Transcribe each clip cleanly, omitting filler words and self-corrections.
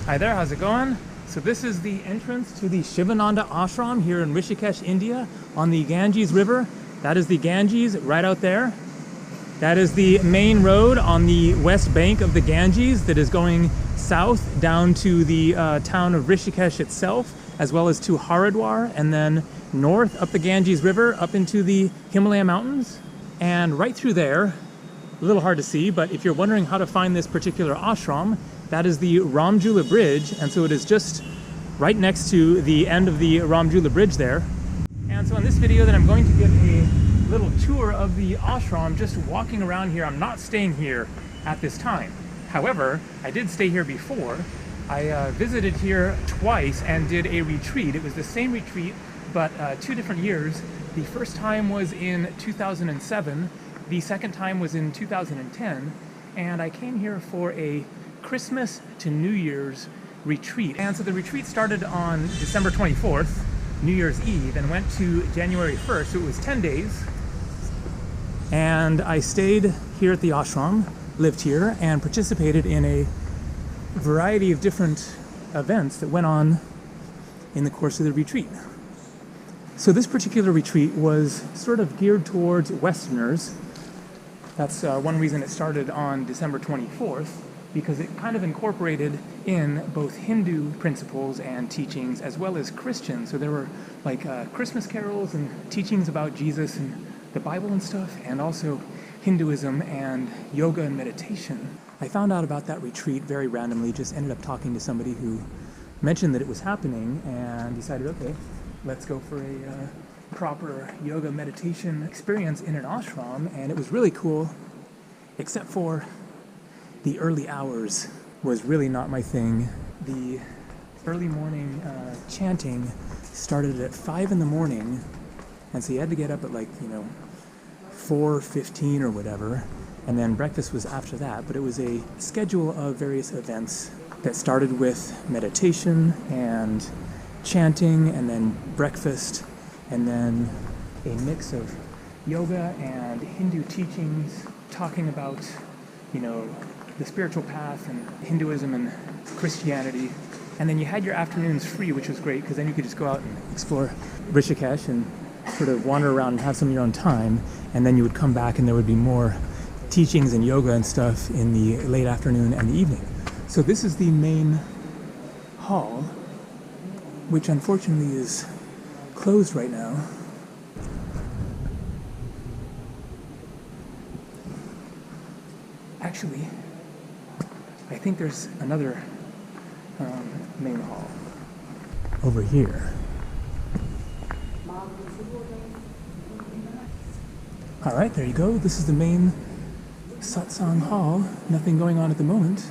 Hi there, how's it going? So this is the entrance to the Sivananda Ashram here in Rishikesh, India, on the Ganges River. That is the Ganges right out there. That is the main road on the west bank of the Ganges that is going south down to the town of Rishikesh itself, as well as to Haridwar, and then north up the Ganges River up into the Himalaya Mountains. And right through there, a little hard to see, but if you're wondering how to find this particular ashram, that is the Ramjula Bridge, and so it is just right next to the end of the Ramjula Bridge there. And so in this video that I'm going to give a little tour of the ashram, just walking around here. I'm not staying here at this time. However, I did stay here before. I visited here twice and did a retreat. It was the same retreat, but 2 different years. The first time was in 2007. The second time was in 2010. And I came here for a Christmas to New Year's retreat. And so the retreat started on December 24th, New Year's Eve, and went to January 1st. So it was 10 days. And I stayed here at the ashram, lived here, and participated in a variety of different events that went on in the course of the retreat. So this particular retreat was sort of geared towards Westerners. That's one reason it started on December 24th, because it kind of incorporated in both Hindu principles and teachings as well as Christian. So there were like Christmas carols and teachings about Jesus and the Bible and stuff, and also Hinduism and yoga and meditation. I found out about that retreat very randomly, just ended up talking to somebody who mentioned that it was happening and decided, okay, let's go for a proper yoga meditation experience in an ashram. And it was really cool, except for the early hours was really not my thing. The early morning chanting started at 5 in the morning, and so you had to get up at 4:15 or whatever, and then breakfast was after that. But it was a schedule of various events that started with meditation and chanting, and then breakfast, and then a mix of yoga and Hindu teachings talking about, the spiritual path and Hinduism and Christianity. And then you had your afternoons free, which was great, because then you could just go out and explore Rishikesh and sort of wander around and have some of your own time. And then you would come back and there would be more teachings and yoga and stuff in the late afternoon and the evening. So this is the main hall, which unfortunately is closed right now. Actually, I think there's another main hall over here. All right, there you go. This is the main satsang hall. Nothing going on at the moment.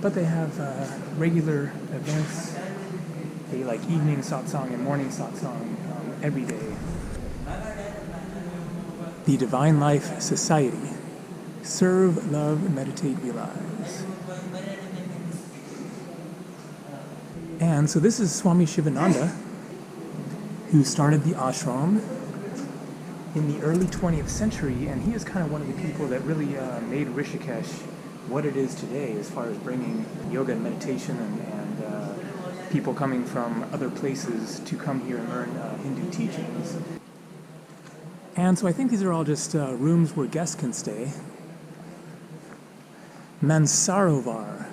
But they have regular events. They like evening satsang and morning satsang every day. The Divine Life Society. Serve, love, meditate, realize. And so this is Swami Chidananda, who started the ashram in the early 20th century, and he is kind of one of the people that really made Rishikesh what it is today, as far as bringing yoga and meditation and people coming from other places to come here and learn Hindu teachings. And so I think these are all just rooms where guests can stay. Mansarovar.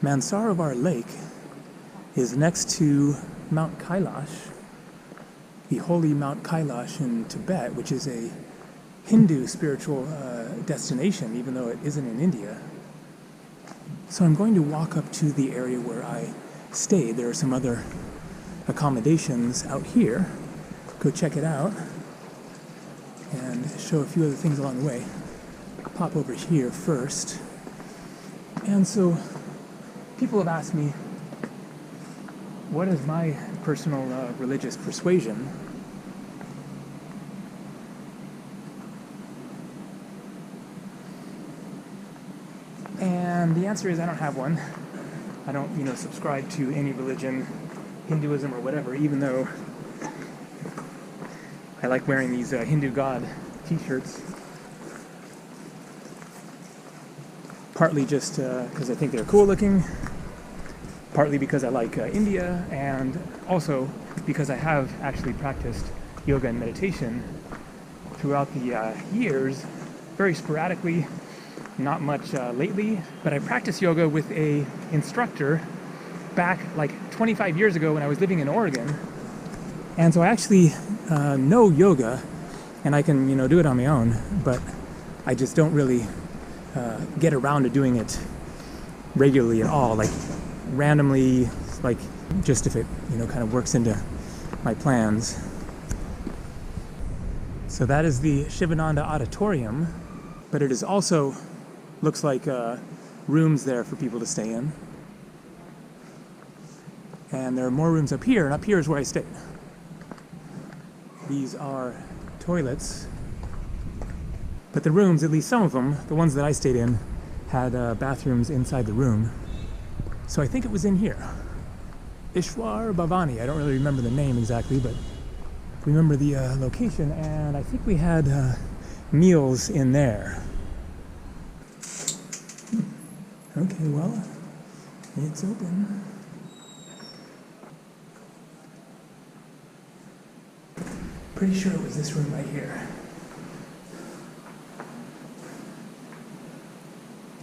Mansarovar Lake is next to Mount Kailash, the holy Mount Kailash in Tibet, which is a Hindu spiritual destination, even though it isn't in India. So I'm going to walk up to the area where I stayed. There are some other accommodations out here. Go check it out and show a few other things along the way. Pop over here first. And so People have asked me, what is my personal religious persuasion? And the answer is I don't have one. I don't, subscribe to any religion, Hinduism or whatever, even though I like wearing these Hindu god t-shirts. Partly just because I think they're cool looking, partly because I like India, and also because I have actually practiced yoga and meditation throughout the years, very sporadically, not much lately, but I practiced yoga with a instructor back like 25 years ago when I was living in Oregon. And so I actually know yoga, and I can, do it on my own, but I just don't really get around to doing it regularly at all, like randomly, like just if it, kind of works into my plans. So that is the Sivananda Auditorium, but it is also looks like rooms there for people to stay in. And there are more rooms up here, and up here is where I stayed. These are toilets. But the rooms, at least some of them, the ones that I stayed in, had bathrooms inside the room. So I think it was in here. Ishwar Bhavani. I don't really remember the name exactly, but remember the location, and I think we had meals in there. Okay, well, it's open. Pretty sure it was this room right here.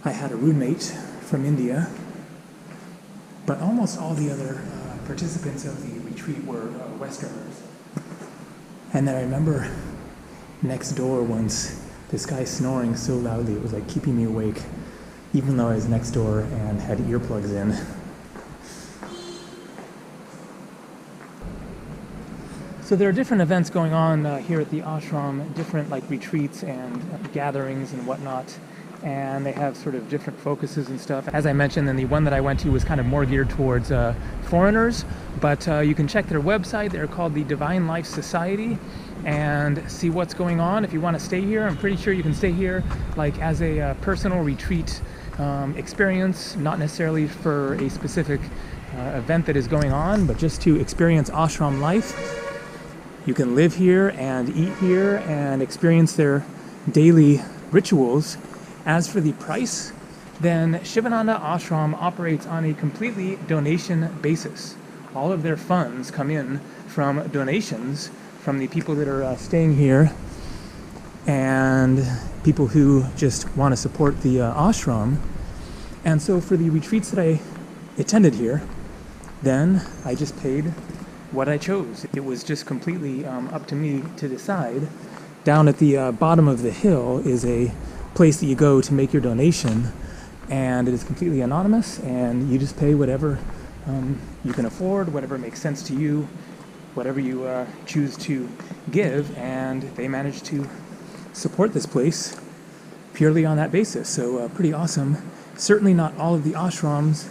I had a roommate from India, but almost all the other participants of the retreat were Westerners. And then I remember next door once, this guy snoring so loudly, it was like keeping me awake, even though I was next door and had earplugs in. So there are different events going on here at the ashram, different like retreats and gatherings and whatnot. And they have sort of different focuses and stuff. As I mentioned, then the one that I went to was kind of more geared towards foreigners, but you can check their website. They're called the Divine Life Society, and see what's going on. If you want to stay here, I'm pretty sure you can stay here like as a personal retreat experience, not necessarily for a specific event that is going on, but just to experience ashram life. You can live here and eat here and experience their daily rituals. As for the price, then Sivananda Ashram operates on a completely donation basis. All of their funds come in from donations from the people that are staying here and people who just want to support the ashram. And so for the retreats that I attended here, then I just paid what I chose. It was just completely up to me to decide. Down at the bottom of the hill is a place that you go to make your donation, and it is completely anonymous, and you just pay whatever you can afford, whatever makes sense to you, whatever you choose to give, and they manage to support this place purely on that basis. So pretty awesome. Certainly not all of the ashrams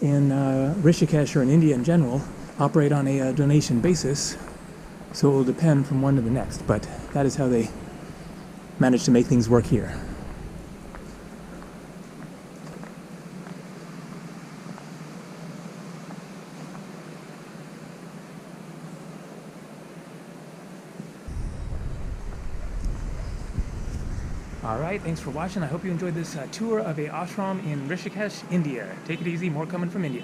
in Rishikesh or in India in general operate on a donation basis, so it will depend from one to the next, but that is how they manage to make things work here. All right, thanks for watching. I hope you enjoyed this tour of a ashram in Rishikesh, India. Take it easy, more coming from India.